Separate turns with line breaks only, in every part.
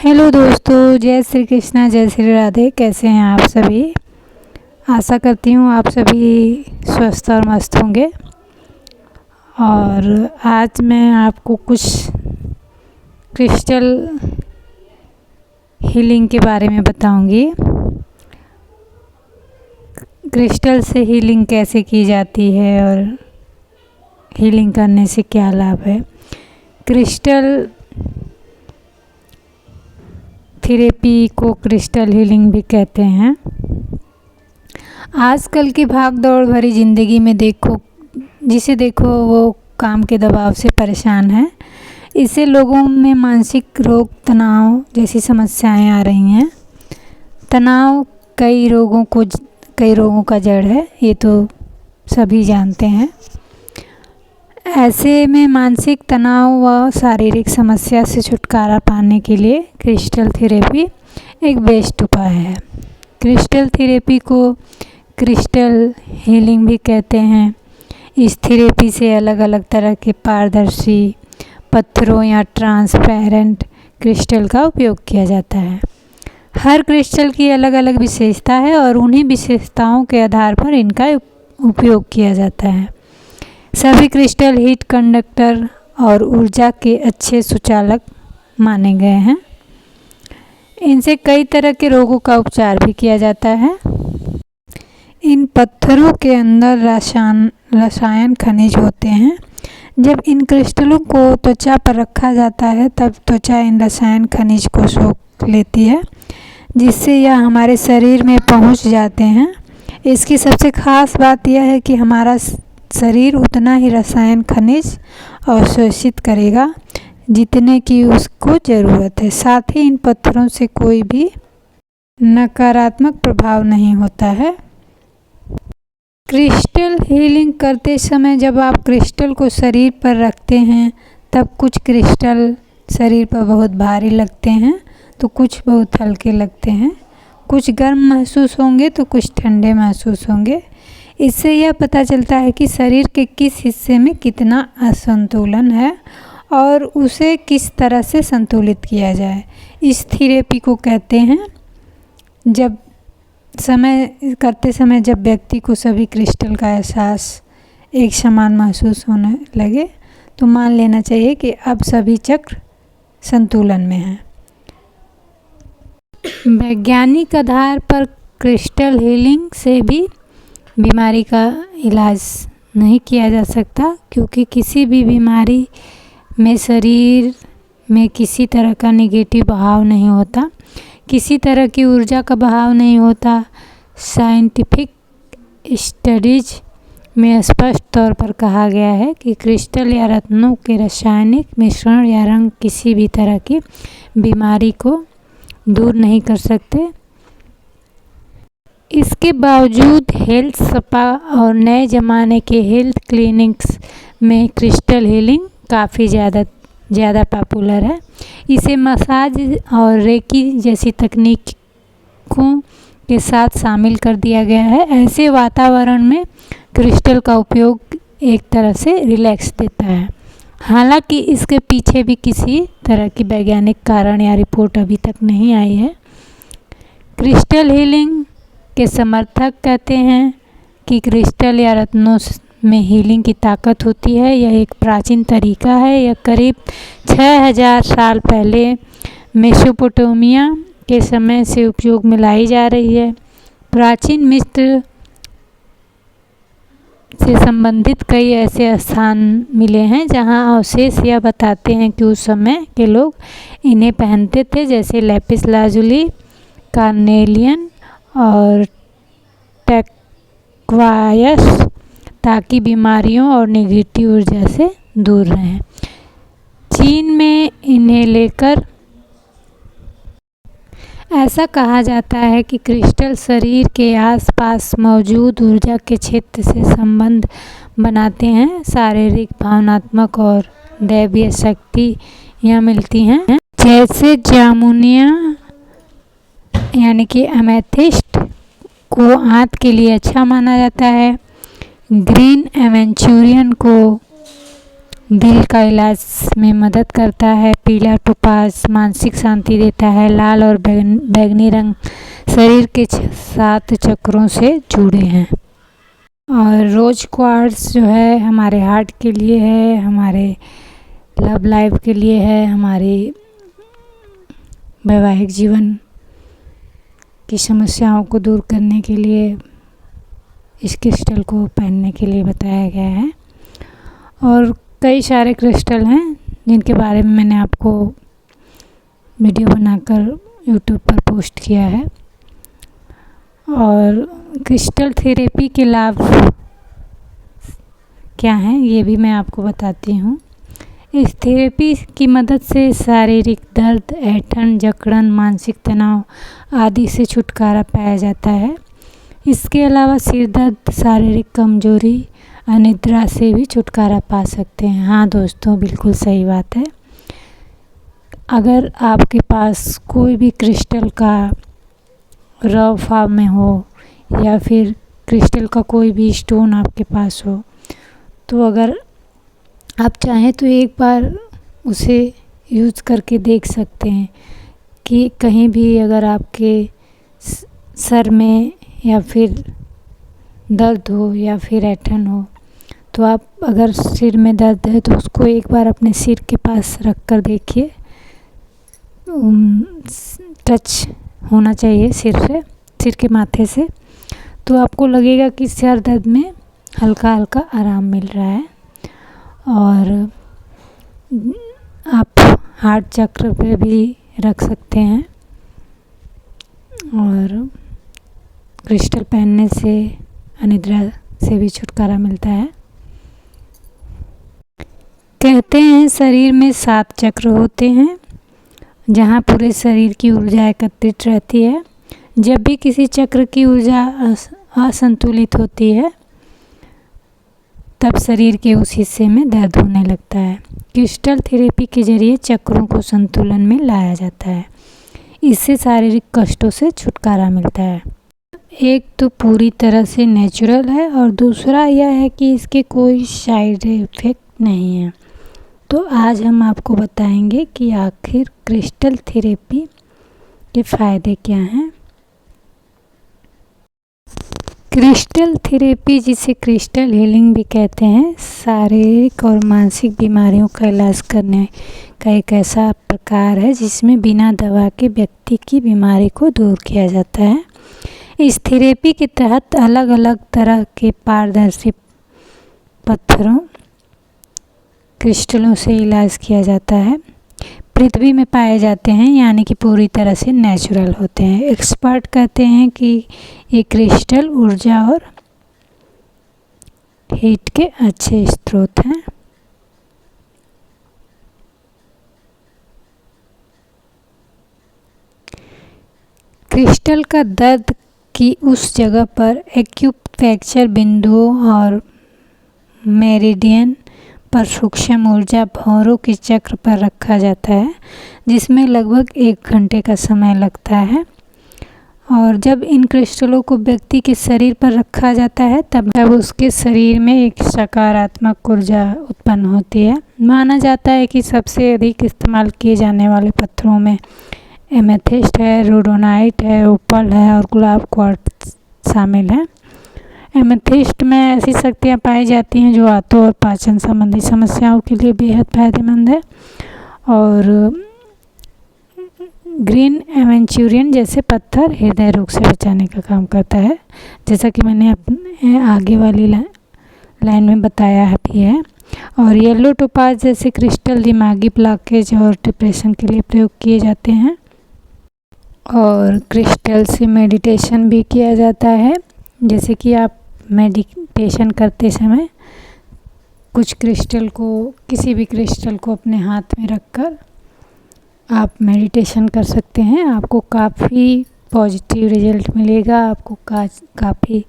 Hello दोस्तों, जय श्री कृष्णा, जय श्री राधे। कैसे हैं आप सभी? आशा करती हूँ आप सभी स्वस्थ और मस्त होंगे। और आज मैं आपको कुछ क्रिस्टल हीलिंग के बारे में बताऊंगी। क्रिस्टल से हीलिंग कैसे की जाती है और हीलिंग करने से क्या लाभ है। क्रिस्टल थेरेपी को क्रिस्टल हीलिंग भी कहते हैं। आजकल की भाग दौड़ भरी ज़िंदगी में जिसे देखो वो काम के दबाव से परेशान है। इससे लोगों में मानसिक रोग, तनाव जैसी समस्याएं आ रही हैं। तनाव कई रोगों का जड़ है, ये तो सभी जानते हैं। ऐसे में मानसिक तनाव व शारीरिक समस्या से छुटकारा पाने के लिए क्रिस्टल थेरेपी एक बेस्ट उपाय है। क्रिस्टल थेरेपी को क्रिस्टल हीलिंग भी कहते हैं। इस थेरेपी से अलग अलग तरह के पारदर्शी पत्थरों या ट्रांसपेरेंट क्रिस्टल का उपयोग किया जाता है। हर क्रिस्टल की अलग अलग विशेषता है और उन्हीं विशेषताओं के आधार पर इनका उपयोग किया जाता है। सभी क्रिस्टल हीट कंडक्टर और ऊर्जा के अच्छे सुचालक माने गए हैं। इनसे कई तरह के रोगों का उपचार भी किया जाता है। इन पत्थरों के अंदर रसायन खनिज होते हैं। जब इन क्रिस्टलों को त्वचा पर रखा जाता है तब त्वचा इन रसायन खनिज को सोख लेती है, जिससे यह हमारे शरीर में पहुंच जाते हैं। इसकी सबसे ख़ास बात यह है कि हमारा शरीर उतना ही रसायन खनिज अवशोषित करेगा जितने की उसको ज़रूरत है। साथ ही इन पत्थरों से कोई भी नकारात्मक प्रभाव नहीं होता है। क्रिस्टल हीलिंग करते समय जब आप क्रिस्टल को शरीर पर रखते हैं तब कुछ क्रिस्टल शरीर पर बहुत भारी लगते हैं तो कुछ बहुत हल्के लगते हैं। कुछ गर्म महसूस होंगे तो कुछ ठंडे महसूस होंगे। इससे यह पता चलता है कि शरीर के किस हिस्से में कितना असंतुलन है और उसे किस तरह से संतुलित किया जाए। इस थेरेपी को कहते हैं करते समय जब व्यक्ति को सभी क्रिस्टल का एहसास एक समान महसूस होने लगे तो मान लेना चाहिए कि अब सभी चक्र संतुलन में हैं। वैज्ञानिक आधार पर क्रिस्टल हीलिंग से भी बीमारी का इलाज नहीं किया जा सकता, क्योंकि किसी भी बीमारी में शरीर में किसी तरह का नेगेटिव बहाव नहीं होता, किसी तरह की ऊर्जा का बहाव नहीं होता। साइंटिफिक स्टडीज में स्पष्ट तौर पर कहा गया है कि क्रिस्टल या रत्नों के रासायनिक मिश्रण या रंग किसी भी तरह की बीमारी को दूर नहीं कर सकते। इसके बावजूद हेल्थ स्पा और नए ज़माने के हेल्थ क्लिनिक्स में क्रिस्टल हीलिंग काफ़ी ज़्यादा पॉपुलर है। इसे मसाज और रेकी जैसी तकनीकों के साथ शामिल कर दिया गया है। ऐसे वातावरण में क्रिस्टल का उपयोग एक तरह से रिलैक्स देता है। हालांकि इसके पीछे भी किसी तरह की वैज्ञानिक कारण या रिपोर्ट अभी तक नहीं आई है। क्रिस्टल हीलिंग के समर्थक कहते हैं कि क्रिस्टल या रत्नों में हीलिंग की ताकत होती है। यह एक प्राचीन तरीका है। यह करीब 6000 साल पहले मेसोपोटामिया के समय से उपयोग में लाई जा रही है। प्राचीन मिस्र से संबंधित कई ऐसे स्थान मिले हैं जहां अवशेष यह बताते हैं कि उस समय के लोग इन्हें पहनते थे, जैसे लैपिस लाजुली, कार्नेलियन और टर्क्वायस, ताकि बीमारियों और नेगेटिव ऊर्जा से दूर रहें। चीन में इन्हें लेकर ऐसा कहा जाता है कि क्रिस्टल शरीर के आसपास मौजूद ऊर्जा के क्षेत्र से संबंध बनाते हैं। शारीरिक, भावनात्मक और दैवीय शक्ति यहाँ मिलती हैं। जैसे जामुनिया यानी कि एमेथिस्ट को आंत के लिए अच्छा माना जाता है। ग्रीन एवेंचुरियन को दिल का इलाज में मदद करता है। पीला टोपाज मानसिक शांति देता है। लाल और बैंगनी रंग शरीर के 7 चक्रों से जुड़े हैं। और रोज क्वार्ट्ज जो है हमारे हार्ट के लिए है, हमारे लव लाइफ के लिए है, हमारी वैवाहिक जीवन की समस्याओं को दूर करने के लिए इस क्रिस्टल को पहनने के लिए बताया गया है। और कई सारे क्रिस्टल हैं जिनके बारे में मैंने आपको वीडियो बनाकर यूट्यूब पर पोस्ट किया है। और क्रिस्टल थेरेपी के लाभ क्या हैं ये भी मैं आपको बताती हूँ। इस थेरेपी की मदद से शारीरिक दर्द, ऐंठन, जकड़न, मानसिक तनाव आदि से छुटकारा पाया जाता है। इसके अलावा सिर दर्द, शारीरिक कमजोरी, अनिद्रा से भी छुटकारा पा सकते हैं। हाँ दोस्तों, बिल्कुल सही बात है। अगर आपके पास कोई भी क्रिस्टल का रॉ फॉर्म में हो या फिर क्रिस्टल का कोई भी स्टोन आपके पास हो, तो अगर आप चाहें तो एक बार उसे यूज़ करके देख सकते हैं कि कहीं भी अगर आपके सर में या फिर दर्द हो या फिर ऐंठन हो, तो आप अगर सिर में दर्द है तो उसको एक बार अपने सिर के पास रख कर देखिए। टच होना चाहिए सिर के माथे से, तो आपको लगेगा कि सर दर्द में हल्का हल्का आराम मिल रहा है। और आप हार्ट चक्र पे भी रख सकते हैं। और क्रिस्टल पहनने से अनिद्रा से भी छुटकारा मिलता है। कहते हैं शरीर में 7 चक्र होते हैं जहाँ पूरे शरीर की ऊर्जा एकत्रित रहती है। जब भी किसी चक्र की ऊर्जा असंतुलित होती है तब शरीर के उस हिस्से में दर्द होने लगता है। क्रिस्टल थेरेपी के जरिए चक्रों को संतुलन में लाया जाता है। इससे शारीरिक कष्टों से छुटकारा मिलता है। एक तो पूरी तरह से नेचुरल है और दूसरा यह है कि इसके कोई साइड इफ़ेक्ट नहीं है। तो आज हम आपको बताएंगे कि आखिर क्रिस्टल थेरेपी के फ़ायदे क्या हैं। क्रिस्टल थेरेपी, जिसे क्रिस्टल हीलिंग भी कहते हैं, शारीरिक और मानसिक बीमारियों का इलाज करने का एक ऐसा प्रकार है जिसमें बिना दवा के व्यक्ति की बीमारी को दूर किया जाता है। इस थेरेपी के तहत अलग अलग तरह के पारदर्शी पत्थरों, क्रिस्टलों से इलाज किया जाता है। पृथ्वी में पाए जाते हैं, यानी कि पूरी तरह से नेचुरल होते हैं। एक्सपर्ट कहते हैं कि ये क्रिस्टल ऊर्जा और हीट के अच्छे स्रोत हैं। क्रिस्टल का दर्द की उस जगह पर एक्यूप्रेशर बिंदुओं और मेरिडियन पर सूक्ष्म ऊर्जा भौरों के चक्र पर रखा जाता है, जिसमें लगभग 1 घंटे का समय लगता है। और जब इन क्रिस्टलों को व्यक्ति के शरीर पर रखा जाता है तब उसके शरीर में एक सकारात्मक ऊर्जा उत्पन्न होती है। माना जाता है कि सबसे अधिक इस्तेमाल किए जाने वाले पत्थरों में एमेथिस्ट है, रोडोनाइट है, ओपल है और गुलाब क्वार्ट्ज शामिल हैं। एमेथिस्ट में ऐसी शक्तियाँ पाई जाती हैं जो आंतों और पाचन संबंधी समस्याओं के लिए बेहद फायदेमंद है। और ग्रीन एवेंचुरियन जैसे पत्थर हृदय रोग से बचाने का काम करता है, जैसा कि मैंने अपने आगे वाली लाइन में बताया भी है। और येलो टोपाज जैसे क्रिस्टल दिमागी ब्लॉकेज और डिप्रेशन के लिए प्रयोग किए जाते हैं। और क्रिस्टल से मेडिटेशन भी किया जाता है, जैसे कि आप मेडिटेशन करते समय किसी भी क्रिस्टल को अपने हाथ में रखकर आप मेडिटेशन कर सकते हैं। आपको काफ़ी पॉजिटिव रिजल्ट मिलेगा। आपको काफ़ी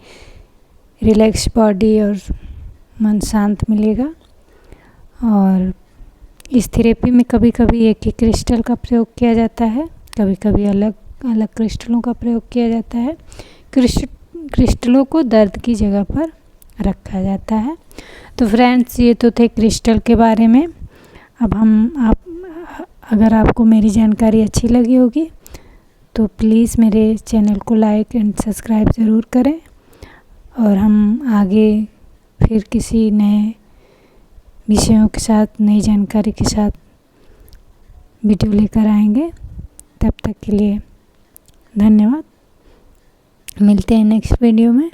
रिलैक्स बॉडी और मन शांत मिलेगा। और इस थेरेपी में कभी कभी एक ही क्रिस्टल का प्रयोग किया जाता है, कभी कभी अलग अलग क्रिस्टलों का प्रयोग किया जाता है। क्रिस्टलों को दर्द की जगह पर रखा जाता है। तो फ्रेंड्स, ये तो थे क्रिस्टल के बारे में। अब अगर आपको मेरी जानकारी अच्छी लगी होगी तो प्लीज़ मेरे चैनल को लाइक एंड सब्सक्राइब ज़रूर करें, और हम आगे फिर किसी नए विषयों के साथ, नई जानकारी के साथ वीडियो लेकर आएंगे। तब तक के लिए धन्यवाद। मिलते हैं नेक्स्ट वीडियो में।